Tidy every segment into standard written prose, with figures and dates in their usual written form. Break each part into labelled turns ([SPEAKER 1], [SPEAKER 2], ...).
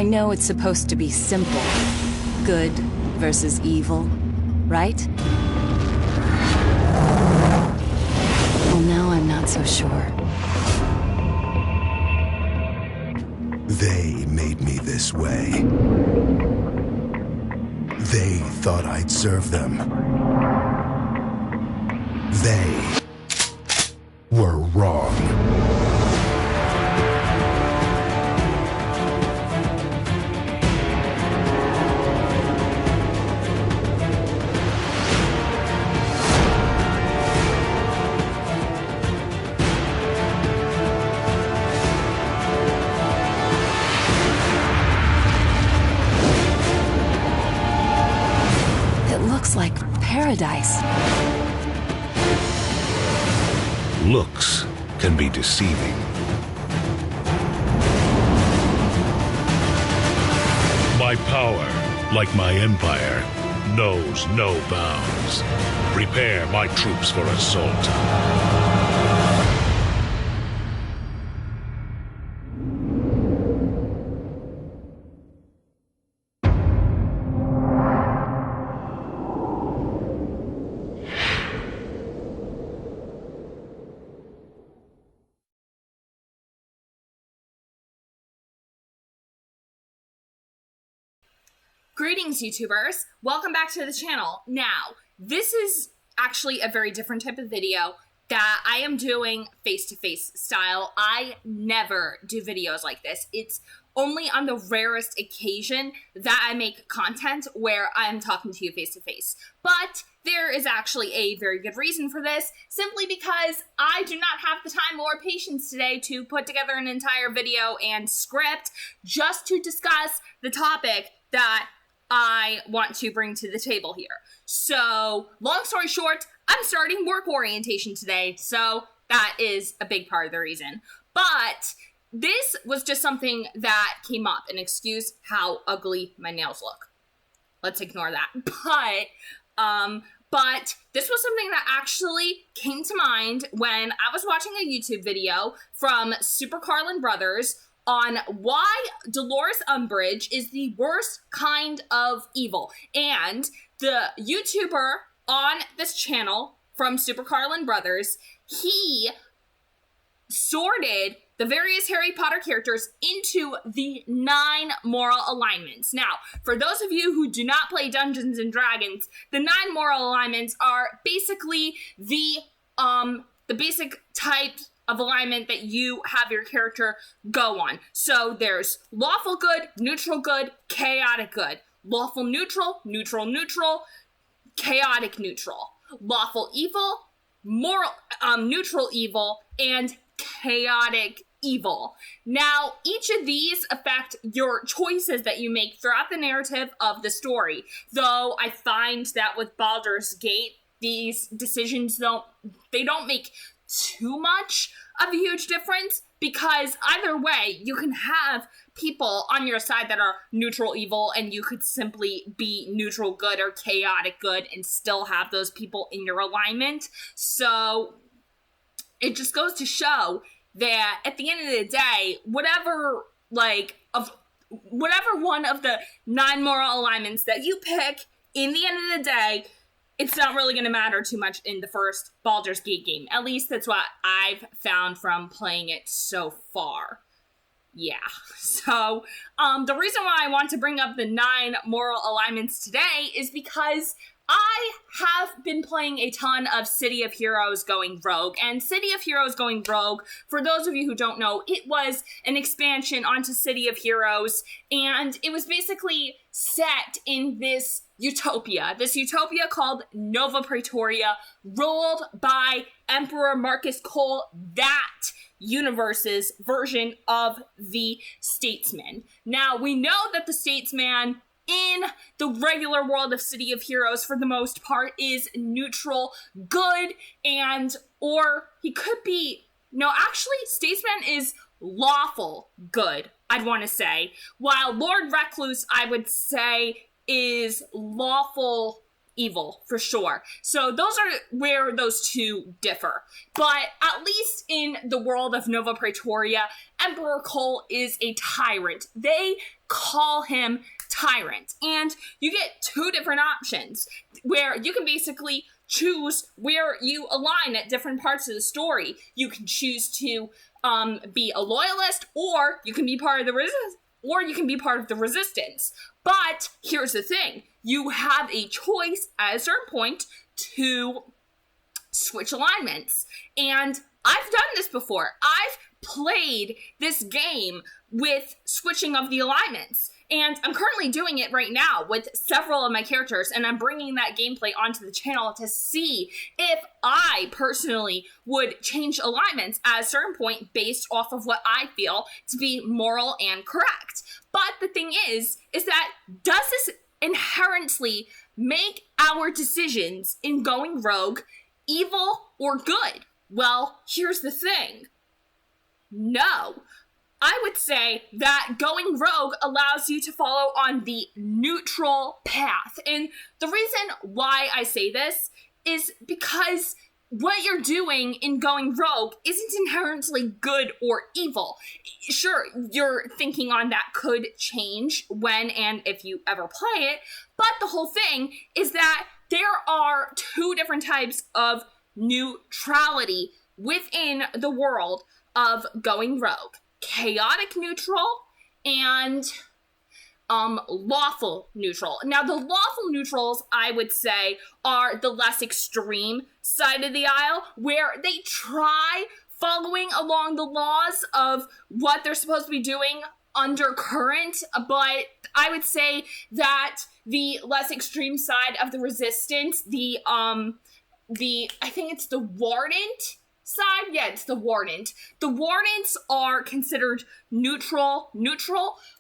[SPEAKER 1] know it's supposed to be simple. Good versus evil, right? Well, now I'm not so sure.
[SPEAKER 2] They made me this way. They thought I'd serve them. They were wrong.
[SPEAKER 1] Like paradise.
[SPEAKER 3] Looks can be deceiving. My power, like my empire, knows no bounds. Prepare my troops for assault.
[SPEAKER 4] Greetings, YouTubers. Welcome back to the channel. Now, this is actually a very different type of video that I am doing face-to-face style. I never do videos like this. It's only on the rarest occasion that I make content where I'm talking to you face-to-face. But there is actually a very good reason for this, simply because I do not have the time or patience today to put together an entire video and script just to discuss the topic that I want to bring to the table here. So, long story short, I'm starting work orientation today, so that is a big part of the reason. But this was just something that came up, and excuse how ugly my nails look. Let's ignore that. But this was something that actually came to mind when I was watching a YouTube video from Super Carlin Brothers on why Dolores Umbridge is the worst kind of evil. And the YouTuber on this channel from Super Carlin Brothers, he sorted the various Harry Potter characters into the 9 moral alignments. Now, for those of you who do not play Dungeons and Dragons, the 9 moral alignments are basically the basic types of alignment that you have your character go on. So there's lawful good, neutral good, chaotic good. Lawful neutral, neutral neutral, chaotic neutral. Lawful evil, moral neutral evil, and chaotic evil. Now, each of these affect your choices that you make throughout the narrative of the story. Though I find that with Baldur's Gate, these decisions don't make too much of a huge difference, because either way, you can have people on your side that are neutral evil, and you could simply be neutral good or chaotic good and still have those people in your alignment. So it just goes to show that at the end of the day, whatever one of the 9 moral alignments that you pick, in the end of the day, it's not really going to matter too much in the first Baldur's Gate game. At least that's what I've found from playing it so far. Yeah. So, the reason why I want to bring up the 9 moral alignments today is because I have been playing a ton of City of Heroes Going Rogue, and City of Heroes Going Rogue, for those of you who don't know, it was an expansion onto City of Heroes, and it was basically set in this utopia called Nova Praetoria, ruled by Emperor Marcus Cole, that universe's version of the Statesman. Now, we know that the Statesman in the regular world of City of Heroes, for the most part, is neutral good, or he could be, no, actually, Statesman is lawful good, I'd want to say, while Lord Recluse, I would say, is lawful evil, for sure. So those are where those two differ. But at least in the world of Nova Praetoria, Emperor Cole is a tyrant. They call him Tyrant. And you get two different options where you can basically choose where you align at different parts of the story. You can choose to be a loyalist, or you can be part of the resistance. But here's the thing. You have a choice at a certain point to switch alignments. And I've done this before. I've played this game with switching of the alignments. And I'm currently doing it right now with several of my characters, and I'm bringing that gameplay onto the channel to see if I personally would change alignments at a certain point based off of what I feel to be moral and correct. But the thing is that does this inherently make our decisions in going rogue evil or good? Well, here's the thing. No. I would say that going rogue allows you to follow on the neutral path. And the reason why I say this is because what you're doing in going rogue isn't inherently good or evil. Sure, your thinking on that could change when and if you ever play it, but the whole thing is that there are two different types of neutrality within the world of going rogue. Chaotic neutral and lawful neutral. Now, the lawful neutrals, I would say, are the less extreme side of the aisle, where they try following along the laws of what they're supposed to be doing under current, but I would say that the less extreme side of the resistance, I think it's the Warrant side? Yeah, it's the Warrant. The Warrants are considered neutral,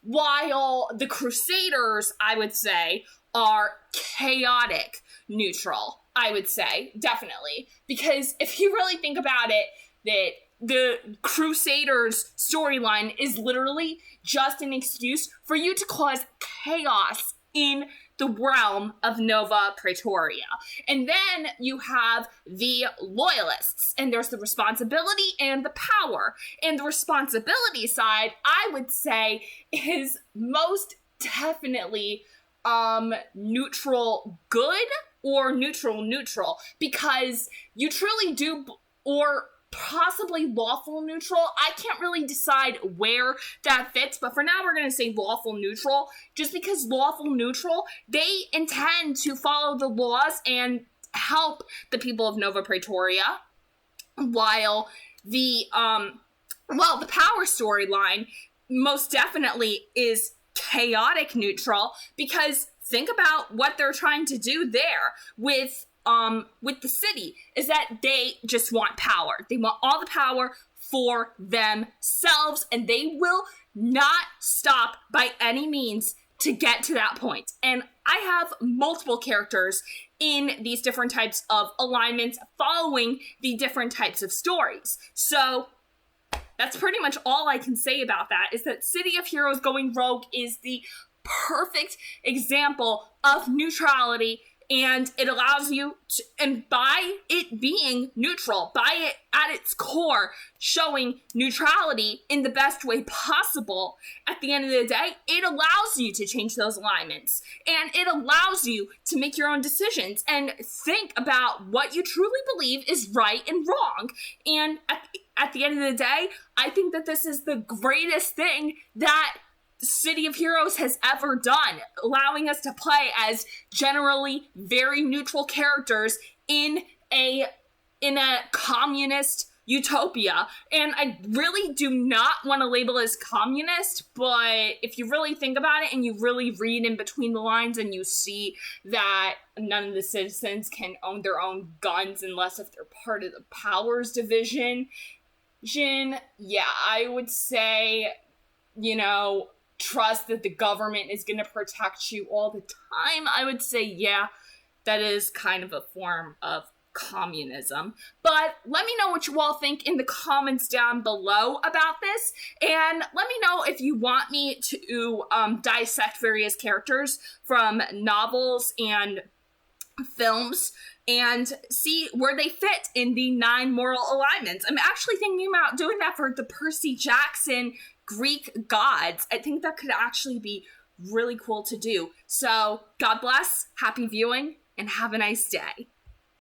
[SPEAKER 4] while the Crusaders, I would say, are chaotic neutral, I would say, definitely. Because if you really think about it, that the Crusaders storyline is literally just an excuse for you to cause chaos in the realm of Nova Praetoria. And then you have the loyalists, and there's the responsibility and the power. And the responsibility side, I would say, is most definitely neutral good or neutral, because you truly do, or possibly lawful neutral. I can't really decide where that fits, but for now we're going to say lawful neutral, just because lawful neutral, they intend to follow the laws and help the people of Nova Praetoria, while the power storyline most definitely is chaotic neutral, because think about what they're trying to do there with the city, is that they just want power. They want all the power for themselves, and they will not stop by any means to get to that point. And I have multiple characters in these different types of alignments following the different types of stories. So that's pretty much all I can say about that, is that City of Heroes Going Rogue is the perfect example of neutrality. And it allows you to, and by it being neutral, by it at its core showing neutrality in the best way possible, at the end of the day, it allows you to change those alignments. And it allows you to make your own decisions and think about what you truly believe is right and wrong. And at the end of the day, I think that this is the greatest thing that City of Heroes has ever done, allowing us to play as generally very neutral characters in a communist utopia. And I really do not want to label as communist, but if you really think about it and you really read in between the lines and you see that none of the citizens can own their own guns unless if they're part of the powers division, yeah, I would say, trust that the government is going to protect you all the time. I would say, yeah, that is kind of a form of communism. But let me know what you all think in the comments down below about this, and let me know if you want me to dissect various characters from novels and films and see where they fit in the 9 moral alignments. I'm actually thinking about doing that for the Percy Jackson Greek gods. I think that could actually be really cool to do. So God bless, happy viewing, and have a nice day.